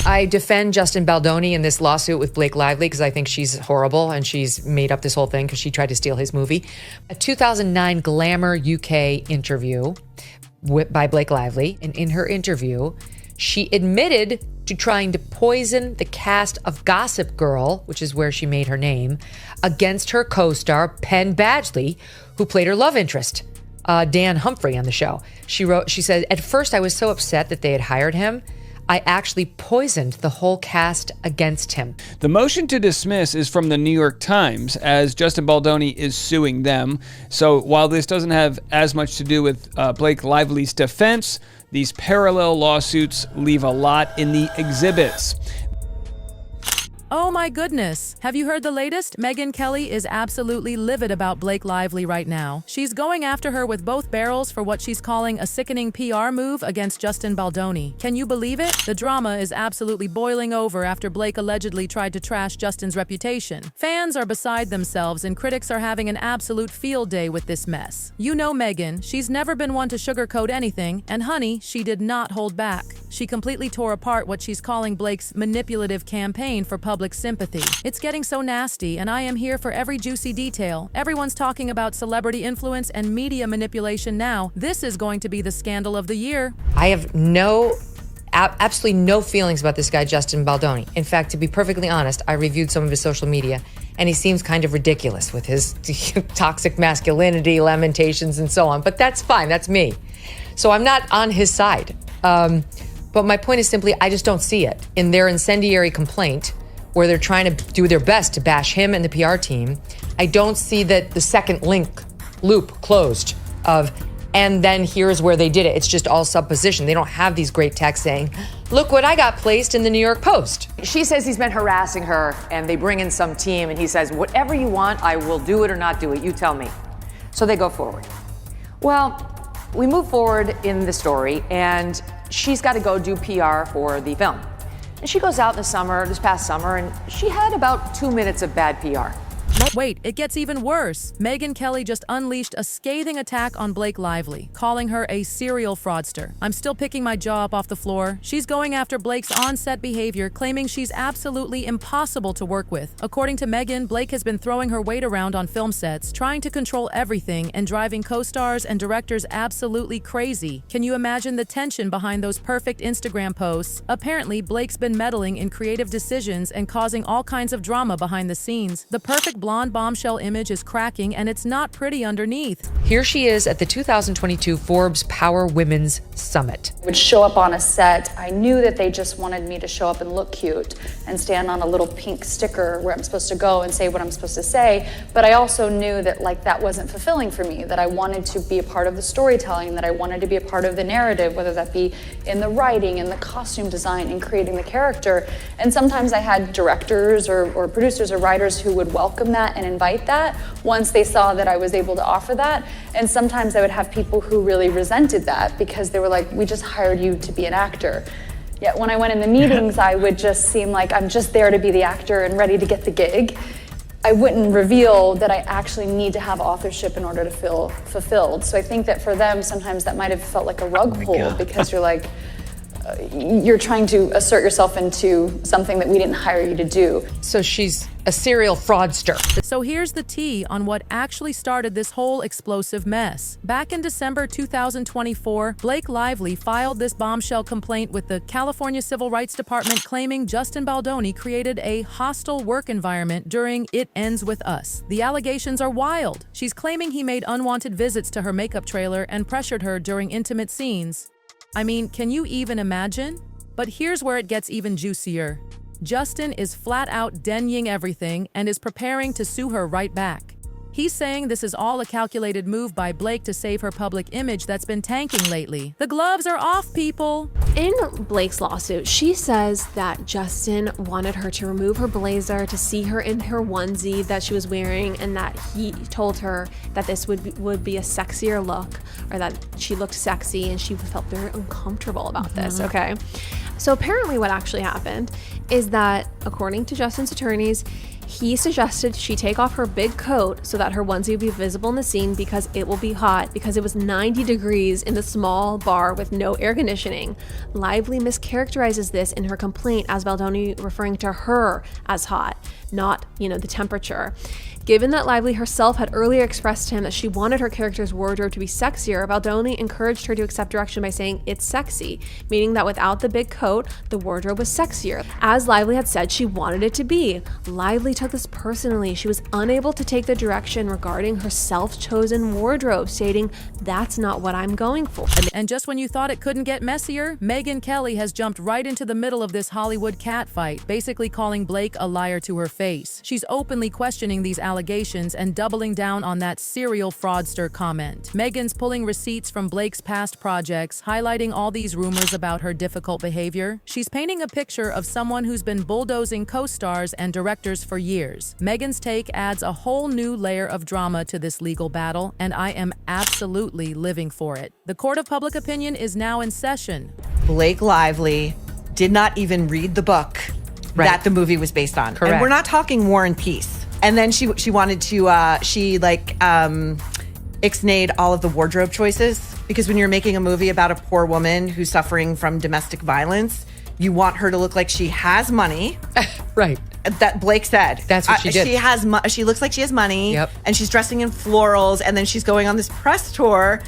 I defend Justin Baldoni in this lawsuit with Blake Lively because I think she's horrible and she's made up this whole thing because she tried to steal his movie. A 2009 Glamour UK interview by Blake Lively, and in her interview, she admitted to trying to poison the cast of Gossip Girl, which is where she made her name, against her co-star Penn Badgley, who played her love interest, Dan Humphrey, on the show. She said, "At first I was so upset that they had hired him, I actually poisoned the whole cast against him." The motion to dismiss is from the New York Times, as Justin Baldoni is suing them. So while this doesn't have as much to do with Blake Lively's defense, these parallel lawsuits leave a lot in the exhibits. Oh my goodness. Have you heard the latest? Megyn Kelly is absolutely livid about Blake Lively right now. She's going after her with both barrels for what she's calling a sickening PR move against Justin Baldoni. Can you believe it? The drama is absolutely boiling over after Blake allegedly tried to trash Justin's reputation. Fans are beside themselves and critics are having an absolute field day with this mess. You know Megyn, she's never been one to sugarcoat anything, and honey, she did not hold back. She completely tore apart what she's calling Blake's manipulative campaign for public sympathy. It's getting so nasty, and I am here for every juicy detail. Everyone's talking about celebrity influence and media manipulation now. This is going to be the scandal of the year. I have absolutely no feelings about this guy, Justin Baldoni. In fact, to be perfectly honest, I reviewed some of his social media, and he seems kind of ridiculous with his toxic masculinity, lamentations, and so on. But that's fine. That's me. So I'm not on his side. But my point is simply, I just don't see it. In their incendiary complaint, where they're trying to do their best to bash him and the PR team, I don't see that the second loop closed of, and then here's where they did it. It's just all supposition. They don't have these great texts saying, look what I got placed in the New York Post. She says he's been harassing her, and they bring in some team, and he says, whatever you want, I will do it or not do it. You tell me. So they go forward. Well, we move forward in the story, and she's got to go do PR for the film. And she goes out in the summer, this past summer, and she had about 2 minutes of bad PR. Wait, it gets even worse. Megyn Kelly just unleashed a scathing attack on Blake Lively, calling her a serial fraudster. I'm still picking my jaw up off the floor. She's going after Blake's on-set behavior, claiming she's absolutely impossible to work with. According to Megyn, Blake has been throwing her weight around on film sets, trying to control everything and driving co-stars and directors absolutely crazy. Can you imagine the tension behind those perfect Instagram posts? Apparently, Blake's been meddling in creative decisions and causing all kinds of drama behind the scenes. The perfect blonde bombshell image is cracking, and it's not pretty underneath. Here she is at the 2022 Forbes Power Women's Summit. Would show up on a set. I knew that they just wanted me to show up and look cute and stand on a little pink sticker where I'm supposed to go and say what I'm supposed to say. But I also knew that that wasn't fulfilling for me, that I wanted to be a part of the storytelling, that I wanted to be a part of the narrative, whether that be in the writing, in the costume design, in creating the character. And sometimes I had directors or producers or writers who would welcome that and invite that once they saw that I was able to offer that. And sometimes I would have people who really resented that because they were like, we just hired you to be an actor. Yet when I went in the meetings, I would just seem like I'm just there to be the actor and ready to get the gig. I wouldn't reveal that I actually need to have authorship in order to feel fulfilled. So I think that for them, sometimes that might have felt like a rug pull because you're like, you're trying to assert yourself into something that we didn't hire you to do. So she's a serial fraudster. So here's the tea on what actually started this whole explosive mess. Back in December 2024, Blake Lively filed this bombshell complaint with the California Civil Rights Department claiming Justin Baldoni created a hostile work environment during It Ends With Us. The allegations are wild. She's claiming he made unwanted visits to her makeup trailer and pressured her during intimate scenes. I mean, can you even imagine? But here's where it gets even juicier. Justin is flat out denying everything and is preparing to sue her right back. He's saying this is all a calculated move by Blake to save her public image that's been tanking lately. The gloves are off, people! In Blake's lawsuit, she says that Justin wanted her to remove her blazer to see her in her onesie that she was wearing, and that he told her that this would be a sexier look, or that she looked sexy, and she felt very uncomfortable about this, okay? So apparently what actually happened is that, according to Justin's attorneys, He suggested she take off her big coat so that her onesie would be visible in the scene because it will be hot, because it was 90 degrees in the small bar with no air conditioning. Lively mischaracterizes this in her complaint as Baldoni referring to her as hot, not, the temperature. Given that Lively herself had earlier expressed to him that she wanted her character's wardrobe to be sexier, Baldoni encouraged her to accept direction by saying it's sexy, meaning that without the big coat, the wardrobe was sexier, as Lively had said she wanted it to be. Lively took this personally. She was unable to take the direction regarding her self-chosen wardrobe, stating, "That's not what I'm going for." And just when you thought it couldn't get messier, Megyn Kelly has jumped right into the middle of this Hollywood catfight, basically calling Blake a liar to her face. She's openly questioning these allegations and doubling down on that serial fraudster comment. Megyn's pulling receipts from Blake's past projects, highlighting all these rumors about her difficult behavior. She's painting a picture of someone who's been bulldozing co-stars and directors for years. Megyn's take adds a whole new layer of drama to this legal battle, and I am absolutely living for it. The court of public opinion is now in session. Blake Lively did not even read the book that the movie was based on. Correct. And we're not talking War and Peace. And then she wanted to ixnayed all of the wardrobe choices, because when you're making a movie about a poor woman who's suffering from domestic violence, you want her to look like she has money. Right. That Blake said. That's what she did. She looks like she has money. Yep. And she's dressing in florals, and then she's going on this press tour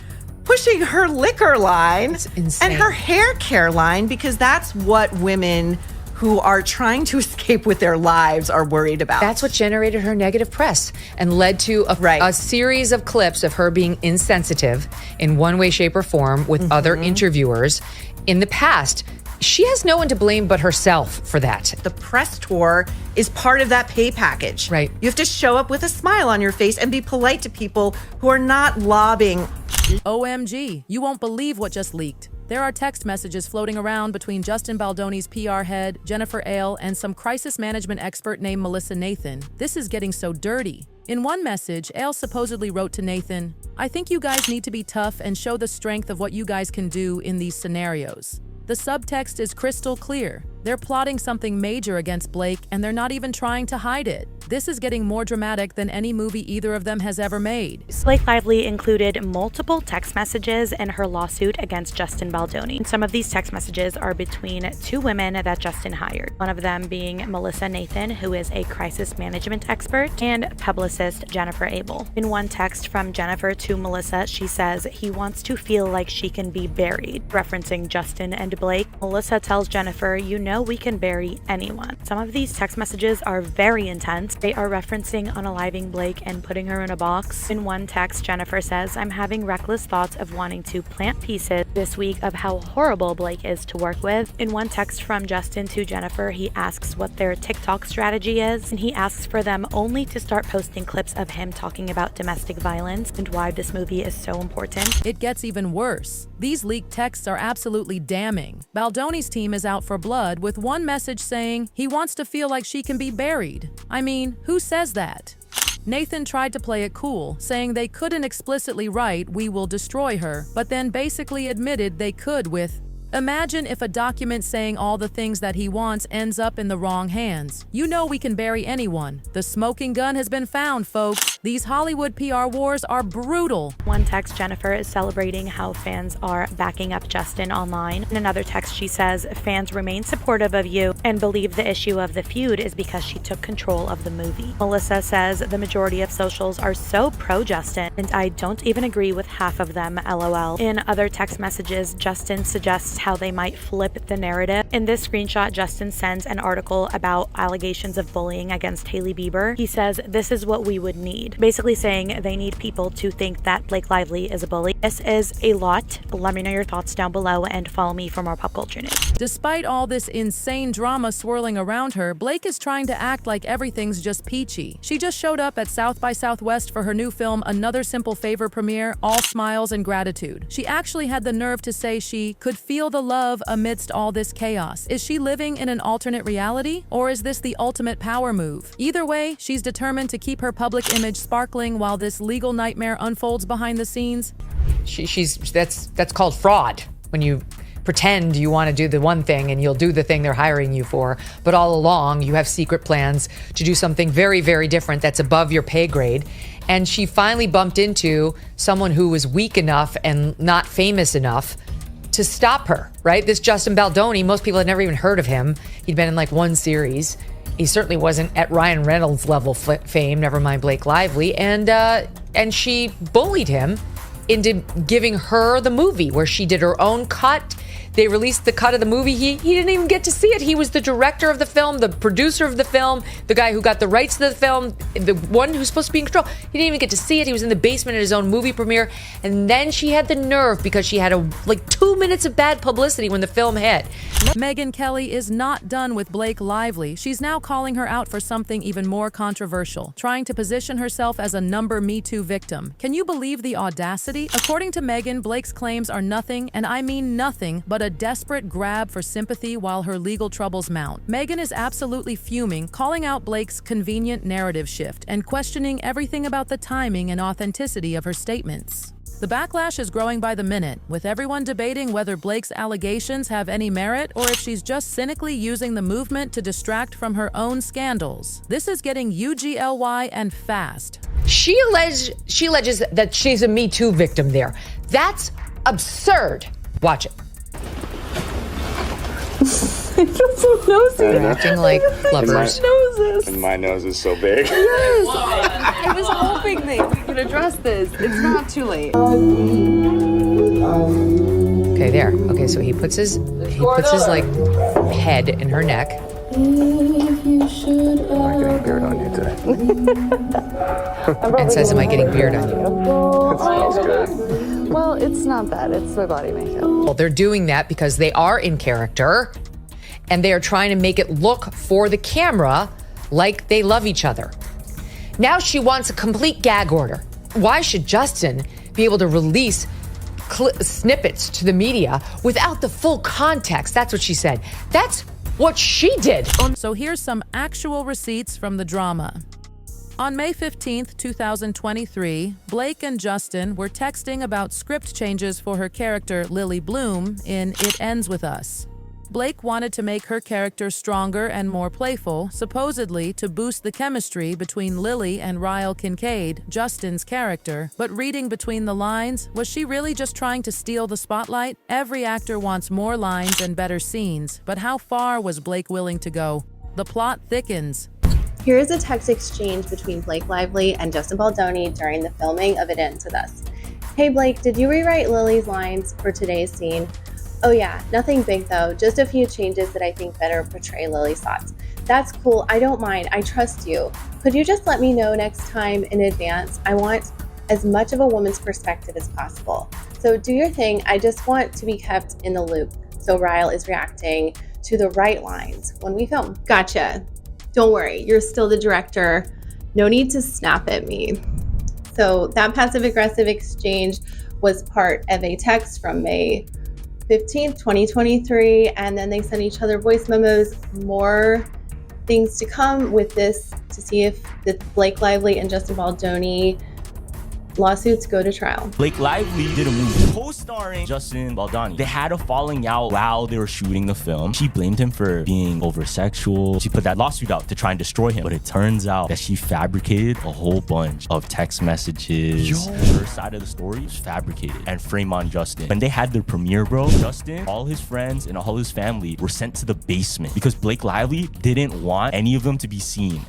pushing her liquor line insane. and her hair care line, because that's what women who are trying to escape with their lives are worried about. That's what generated her negative press and led to a series of clips of her being insensitive in one way, shape, or form with other interviewers in the past. She has no one to blame but herself for that. The press tour is part of that pay package. Right. You have to show up with a smile on your face and be polite to people who are not lobbing. OMG, you won't believe what just leaked. There are text messages floating around between Justin Baldoni's PR head, Jennifer Ale, and some crisis management expert named Melissa Nathan. This is getting so dirty. In one message, Ale supposedly wrote to Nathan, "I think you guys need to be tough and show the strength of what you guys can do in these scenarios." The subtext is crystal clear. They're plotting something major against Blake, and they're not even trying to hide it. This is getting more dramatic than any movie either of them has ever made. Blake Lively included multiple text messages in her lawsuit against Justin Baldoni. Some of these text messages are between two women that Justin hired, one of them being Melissa Nathan, who is a crisis management expert, and publicist Jennifer Abel. In one text from Jennifer to Melissa, she says he wants to feel like she can be buried, referencing Justin and Blake. Melissa tells Jennifer, "You know we can bury anyone." Some of these text messages are very intense. They are referencing unaliving Blake and putting her in a box. In one text, Jennifer says, "I'm having reckless thoughts of wanting to plant pieces this week of how horrible Blake is to work with." In one text from Justin to Jennifer, he asks what their TikTok strategy is, and he asks for them only to start posting clips of him talking about domestic violence and why this movie is so important. It gets even worse. These leaked texts are absolutely damning. Baldoni's team is out for blood, with one message saying he wants to feel like she can be buried. I mean, who says that? Nathan tried to play it cool, saying they couldn't explicitly write, "We will destroy her," but then basically admitted they could with, "Imagine if a document saying all the things that he wants ends up in the wrong hands. You know we can bury anyone. The smoking gun has been found, folks. These Hollywood PR wars are brutal." One text, Jennifer is celebrating how fans are backing up Justin online. In another text, she says, "Fans remain supportive of you and believe the issue of the feud is because she took control of the movie." Melissa says, "The majority of socials are so pro-Justin, and I don't even agree with half of them, LOL." In other text messages, Justin suggests how they might flip the narrative. In this screenshot, Justin sends an article about allegations of bullying against Hailey Bieber. He says, "This is what we would need," basically saying they need people to think that Blake Lively is a bully. This is a lot. Let me know your thoughts down below and follow me for more pop culture news. Despite all this insane drama swirling around her, Blake is trying to act like everything's just peachy. She just showed up at South by Southwest for her new film Another Simple Favor premiere, all smiles and gratitude. She actually had the nerve to say she could feel the love amidst all this chaos. Is she living in an alternate reality, or is this the ultimate power move? Either way, she's determined to keep her public image sparkling while this legal nightmare unfolds behind the scenes. That's called fraud. When you pretend you want to do the one thing and you'll do the thing they're hiring you for. But all along, you have secret plans to do something very, very different that's above your pay grade. And she finally bumped into someone who was weak enough and not famous enough to stop her, right? This Justin Baldoni, most people had never even heard of him. He'd been in like one series. He certainly wasn't at Ryan Reynolds level fame, never mind Blake Lively. And she bullied him into giving her the movie where she did her own cut. They released the cut of the movie. He didn't even get to see it. He was the director of the film, the producer of the film, the guy who got the rights to the film, the one who's supposed to be in control. He didn't even get to see it. He was in the basement at his own movie premiere. And then she had the nerve, because she had 2 minutes of bad publicity when the film hit. Megyn Kelly is not done with Blake Lively. She's now calling her out for something even more controversial, trying to position herself as a number Me Too victim. Can you believe the audacity? According to Megyn, Blake's claims are nothing, and I mean nothing, but a desperate grab for sympathy while her legal troubles mount. Megyn is absolutely fuming, calling out Blake's convenient narrative shift and questioning everything about the timing and authenticity of her statements. The backlash is growing by the minute, with everyone debating whether Blake's allegations have any merit or if she's just cynically using the movement to distract from her own scandals. This is getting UGLY and fast. She alleges that she's a Me Too victim there. That's absurd. Watch it. They're acting like lovers. And my nose is so big. Yes, I was hoping that we could address this. It's not too late. Okay, there. Okay, so he puts his like head in her neck. I'm not getting beard on you today. And says, "Am I getting beard on you?" It smells good. Well, it's not that. It's my body makeup. Well, they're doing that because they are in character, and they are trying to make it look for the camera like they love each other. Now she wants a complete gag order. Why should Justin be able to release snippets to the media without the full context? That's what she said. That's what she did. So here's some actual receipts from the drama. On May 15th, 2023, Blake and Justin were texting about script changes for her character Lily Bloom in It Ends With Us. Blake wanted to make her character stronger and more playful, supposedly to boost the chemistry between Lily and Ryle Kincaid, Justin's character. But reading between the lines, was she really just trying to steal the spotlight? Every actor wants more lines and better scenes, but how far was Blake willing to go? The plot thickens. Here is a text exchange between Blake Lively and Justin Baldoni during the filming of It Ends With Us. Hey Blake, did you rewrite Lily's lines for today's scene? Oh yeah, nothing big though, just a few changes that I think better portray Lily's thoughts. That's cool, I don't mind, I trust you. Could you just let me know next time in advance? I want as much of a woman's perspective as possible. So do your thing, I just want to be kept in the loop. So Ryle is reacting to the right lines when we film. Gotcha. Don't worry, you're still the director. No need to snap at me. So that passive-aggressive exchange was part of a text from May 15th, 2023, and then they sent each other voice memos. More things to come with this to see if the Blake Lively and Justin Baldoni lawsuits go to trial. Blake Lively did a movie co-starring Justin Baldoni. They had a falling out while they were shooting the film. She blamed him for being over-sexual. She put that lawsuit out to try and destroy him. But it turns out that she fabricated a whole bunch of text messages. Her side of the story was fabricated and framed on Justin. When they had their premiere, bro, Justin, all his friends, and all his family were sent to the basement because Blake Lively didn't want any of them to be seen.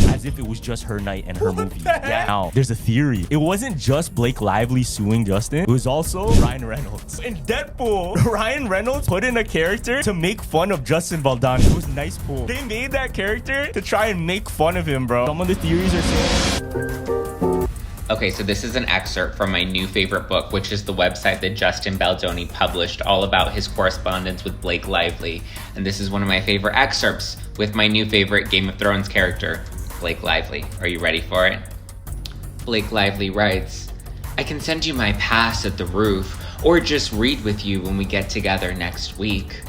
As if it was just her night and her movie. Yeah. Now, there's a theory. It wasn't just Blake Lively suing Justin. It was also Ryan Reynolds. In Deadpool, Ryan Reynolds put in a character to make fun of Justin Baldoni. It was nice pull. They made that character to try and make fun of him, bro. Some of the theories are saying... Okay, so this is an excerpt from my new favorite book, which is the website that Justin Baldoni published, all about his correspondence with Blake Lively. And this is one of my favorite excerpts with my new favorite Game of Thrones character, Blake Lively. Are you ready for it? Blake Lively writes, I can send you my pass at the roof, or just read with you when we get together next week.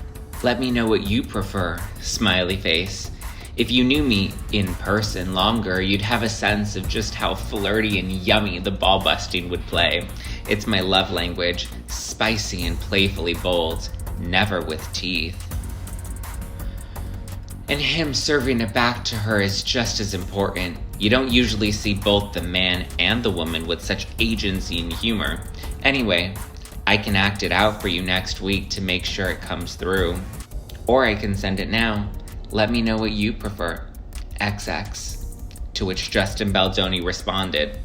Let me know what you prefer, smiley face. If you knew me in person longer, you'd have a sense of just how flirty and yummy the ball busting would play. It's my love language, spicy and playfully bold. never with teeth. And him serving it back to her is just as important. You don't usually see both the man and the woman with such agency and humor. Anyway, I can act it out for you next week to make sure it comes through. Or I can send it now. Let me know what you prefer. XX. To which Justin Baldoni responded,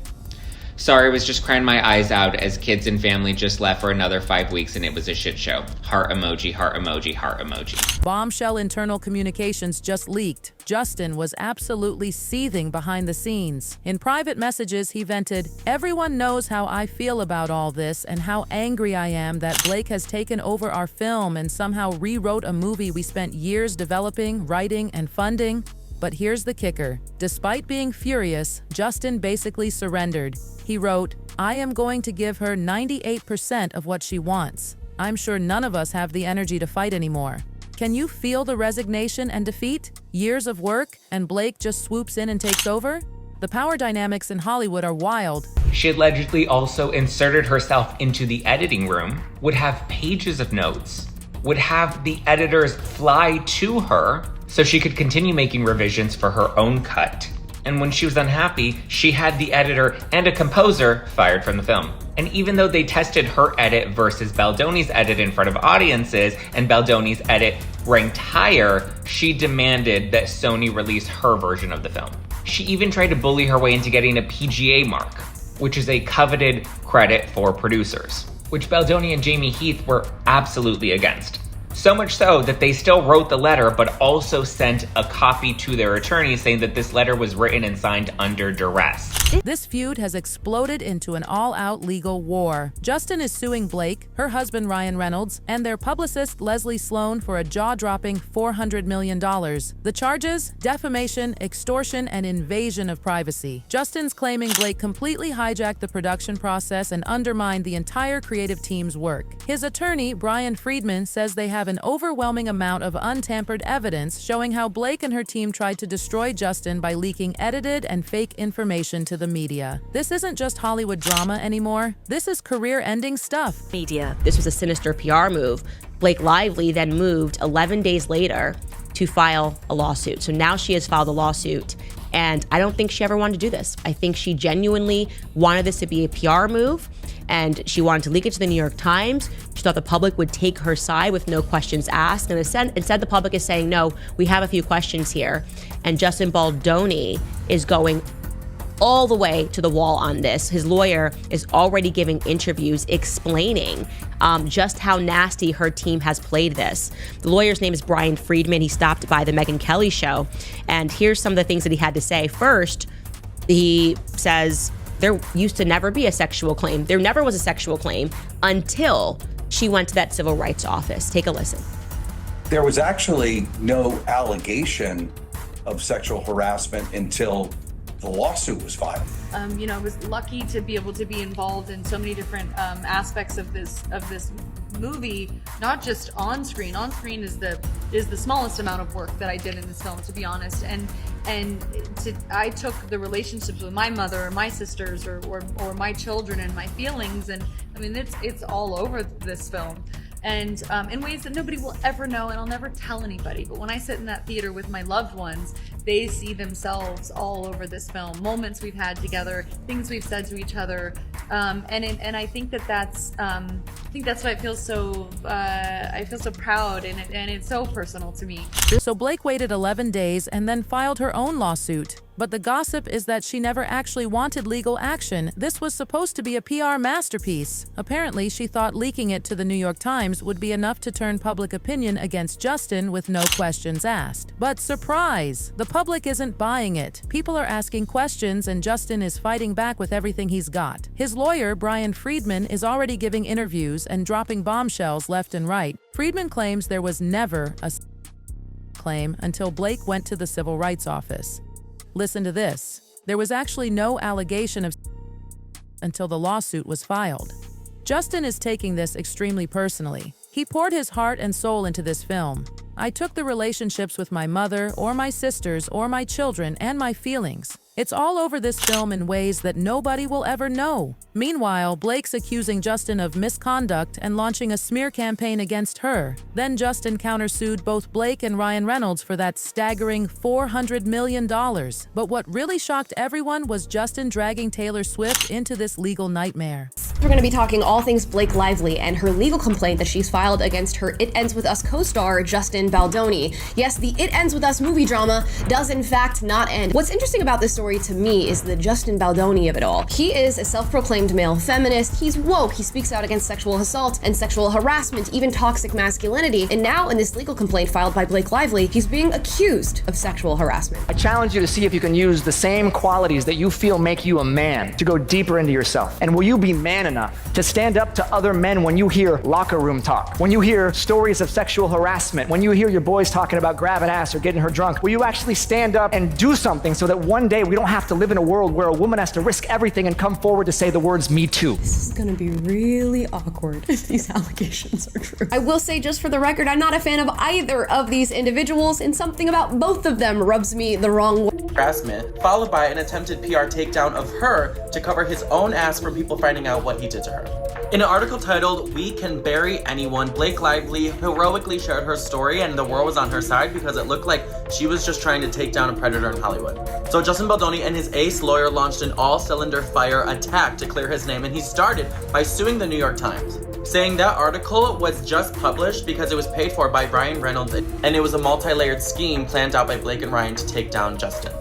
"Sorry, I was just crying my eyes out as kids and family just left for another 5 weeks and it was a shit show. Heart emoji, heart emoji, heart emoji." Bombshell internal communications just leaked. Justin was absolutely seething behind the scenes. In private messages, he vented, "Everyone knows how I feel about all this and how angry I am that Blake has taken over our film and somehow rewrote a movie we spent years developing, writing, and funding." But here's the kicker. Despite being furious, Justin basically surrendered. He wrote, "I am going to give her 98% of what she wants. I'm sure none of us have the energy to fight anymore." Can you feel the resignation and defeat? Years of work, and Blake just swoops in and takes over? The power dynamics in Hollywood are wild. She allegedly also inserted herself into the editing room, would have pages of notes, would have the editors fly to her so she could continue making revisions for her own cut. And when she was unhappy, she had the editor and a composer fired from the film. And even though they tested her edit versus Baldoni's edit in front of audiences, and Baldoni's edit ranked higher, she demanded that Sony release her version of the film. She even tried to bully her way into getting a PGA mark, which is a coveted credit for producers, which Baldoni and Jamie Heath were absolutely against. So much so that they still wrote the letter, but also sent a copy to their attorney saying that this letter was written and signed under duress. This feud has exploded into an all-out legal war. Justin is suing Blake, her husband Ryan Reynolds, and their publicist Leslie Sloan for a jaw-dropping $400 million. The charges? Defamation, extortion, and invasion of privacy. Justin's claiming Blake completely hijacked the production process and undermined the entire creative team's work. His attorney, Brian Friedman, says they have an overwhelming amount of untampered evidence showing how Blake and her team tried to destroy Justin by leaking edited and fake information to the media. This isn't just Hollywood drama anymore. This is career-ending stuff. Media. This was a sinister PR move. Blake Lively then moved 11 days later to file a lawsuit. So now she has filed a lawsuit, and I don't think she ever wanted to do this. I think she genuinely wanted this to be a PR move, and she wanted to leak it to the New York Times. She thought the public would take her side with no questions asked. And instead the public is saying, no, we have a few questions here. And Justin Baldoni is going all the way to the wall on this. His lawyer is already giving interviews explaining just how nasty her team has played this. The lawyer's name is Brian Friedman. He stopped by the Megyn Kelly show. And here's some of the things that he had to say. First, he says, there used to never be a sexual claim. There never was a sexual claim until she went to that civil rights office. Take a listen. There was actually no allegation of sexual harassment until the lawsuit was filed. I was lucky to be able to be involved in so many different aspects of this movie, not just on screen. On screen is the smallest amount of work that I did in this film, to be honest. I took the relationships with my mother or my sisters or my children and my feelings, and I mean it's all over this film. And in ways that nobody will ever know, and I'll never tell anybody. But when I sit in that theater with my loved ones, they see themselves all over this film. Moments we've had together, things we've said to each other, and I think that's why I feel so proud, and it's so personal to me. So Blake waited 11 days and then filed her own lawsuit. But the gossip is that she never actually wanted legal action. This was supposed to be a PR masterpiece. Apparently, she thought leaking it to the New York Times would be enough to turn public opinion against Justin with no questions asked. But surprise! The public isn't buying it. People are asking questions, and Justin is fighting back with everything he's got. His lawyer, Brian Friedman, is already giving interviews and dropping bombshells left and right. Friedman claims there was never a claim until Blake went to the civil rights office. Listen to this. There was actually no allegation of until the lawsuit was filed. Justin is taking this extremely personally. He poured his heart and soul into this film. I took the relationships with my mother or my sisters or my children and my feelings. It's all over this film in ways that nobody will ever know. Meanwhile, Blake's accusing Justin of misconduct and launching a smear campaign against her. Then Justin countersued both Blake and Ryan Reynolds for that staggering $400 million. But what really shocked everyone was Justin dragging Taylor Swift into this legal nightmare. We're going to be talking all things Blake Lively and her legal complaint that she's filed against her It Ends With Us co-star Justin Baldoni. Yes, the It Ends With Us movie drama does in fact not end. What's interesting about this story to me is the Justin Baldoni of it all. He is a self-proclaimed male feminist. He's woke. He speaks out against sexual assault and sexual harassment, even toxic masculinity. And now in this legal complaint filed by Blake Lively, he's being accused of sexual harassment. I challenge you to see if you can use the same qualities that you feel make you a man to go deeper into yourself. And will you be man enough to stand up to other men when you hear locker room talk, when you hear stories of sexual harassment, when you hear your boys talking about grabbing ass or getting her drunk? Will you actually stand up and do something so that one day we don't have to live in a world where a woman has to risk everything and come forward to say the words "me too"? This is gonna be really awkward if these allegations are true. I will say, just for the record, I'm not a fan of either of these individuals, and something about both of them rubs me the wrong way. Harassment, followed by an attempted PR takedown of her to cover his own ass from people finding out what he did to her. In an article titled "We Can Bury Anyone," Blake Lively heroically shared her story, and the world was on her side because it looked like she was just trying to take down a predator in Hollywood. So Justin Baldoni and his ace lawyer launched an all-cylinder fire attack to clear his name, and he started by suing the New York Times, saying that article was just published because it was paid for by Ryan Reynolds, and it was a multi-layered scheme planned out by Blake and Ryan to take down Justin.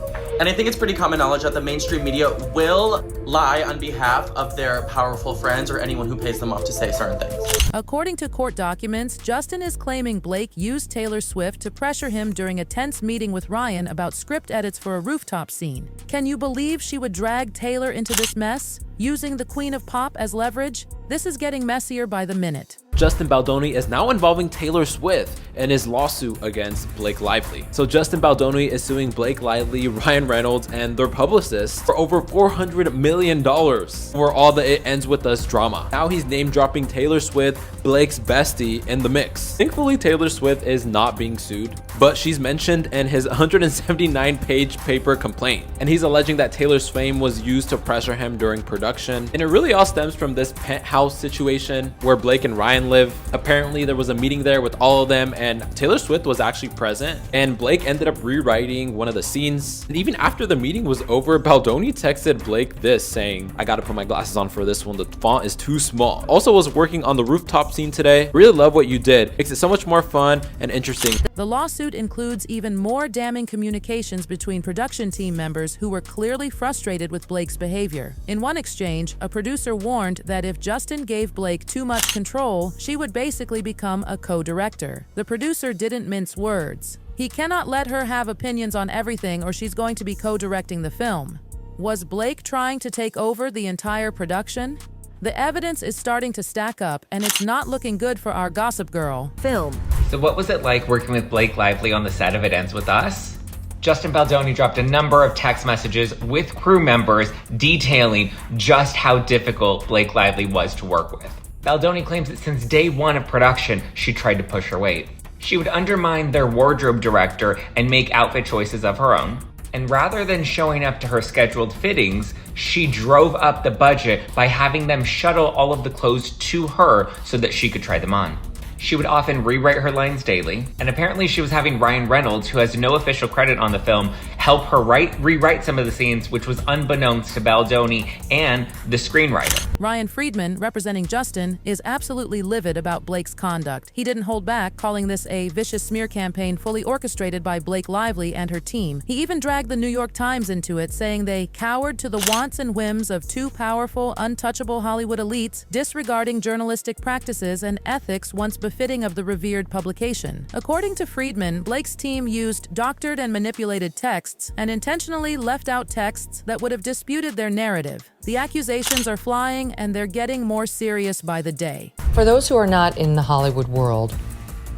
And I think it's pretty common knowledge that the mainstream media will lie on behalf of their powerful friends or anyone who pays them off to say certain things. According to court documents, Justin is claiming Blake used Taylor Swift to pressure him during a tense meeting with Ryan about script edits for a rooftop scene. Can you believe she would drag Taylor into this mess, using the Queen of Pop as leverage? This is getting messier by the minute. Justin Baldoni is now involving Taylor Swift in his lawsuit against Blake Lively. So Justin Baldoni is suing Blake Lively, Ryan Reynolds, and their publicists for over $400 million for all the It Ends With Us drama. Now he's name dropping Taylor Swift, Blake's bestie, in the mix. Thankfully, Taylor Swift is not being sued, but she's mentioned in his 179-page paper complaint. And he's alleging that Taylor's fame was used to pressure him during production. And it really all stems from this penthouse situation where Blake and Ryan live. Apparently there was a meeting there with all of them, and Taylor Swift was actually present, and Blake ended up rewriting one of the scenes. And even after the meeting was over, Baldoni texted Blake this, saying, "I gotta put my glasses on for this one, the font is too small. Also was working on the rooftop scene today. Really love what you did. Makes it so much more fun and interesting." The lawsuit includes even more damning communications between production team members who were clearly frustrated with Blake's behavior. In one exchange, a producer warned that if Justin gave Blake too much control, she would basically become a co-director. The producer didn't mince words. He cannot let her have opinions on everything or she's going to be co-directing the film. Was Blake trying to take over the entire production? The evidence is starting to stack up, and it's not looking good for our Gossip Girl film. So what was it like working with Blake Lively on the set of It Ends With Us? Justin Baldoni dropped a number of text messages with crew members detailing just how difficult Blake Lively was to work with. Baldoni claims that since day one of production, she tried to push her weight. She would undermine their wardrobe director and make outfit choices of her own. And rather than showing up to her scheduled fittings, she drove up the budget by having them shuttle all of the clothes to her so that she could try them on. She would often rewrite her lines daily, and apparently she was having Ryan Reynolds, who has no official credit on the film, help her rewrite some of the scenes, which was unbeknownst to Baldoni and the screenwriter. Ryan Friedman, representing Justin, is absolutely livid about Blake's conduct. He didn't hold back, calling this a vicious smear campaign fully orchestrated by Blake Lively and her team. He even dragged the New York Times into it, saying they cowered to the wants and whims of two powerful, untouchable Hollywood elites, disregarding journalistic practices and ethics once befitting of the revered publication. According to Friedman, Blake's team used doctored and manipulated texts and intentionally left out texts that would have disputed their narrative. The accusations are flying, and they're getting more serious by the day. For those who are not in the Hollywood world,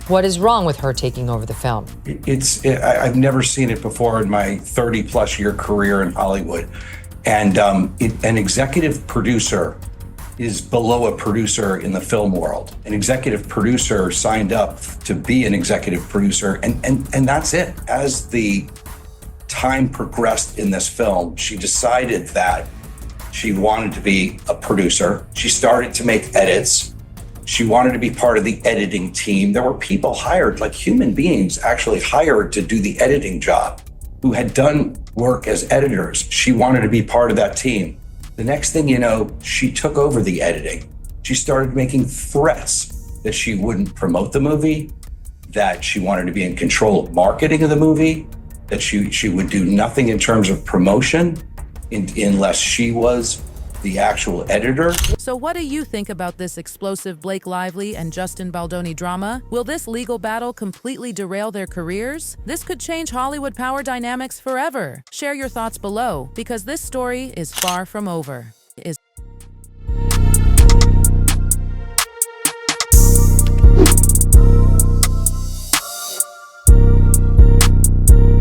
what is wrong with her taking over the film? I've never seen it before in my 30-plus year career in Hollywood. And an executive producer is below a producer in the film world. An executive producer signed up to be an executive producer, and that's it. As the time progressed in this film, she decided that she wanted to be a producer. She started to make edits. She wanted to be part of the editing team. There were people hired, like human beings actually hired to do the editing job, who had done work as editors. She wanted to be part of that team. The next thing you know, she took over the editing. She started making threats that she wouldn't promote the movie, that she wanted to be in control of marketing of the movie, that she would do nothing in terms of promotion unless she was the actual editor. So what do you think about this explosive Blake Lively and Justin Baldoni drama? Will this legal battle completely derail their careers? This could change Hollywood power dynamics forever. Share your thoughts below, because this story is far from over.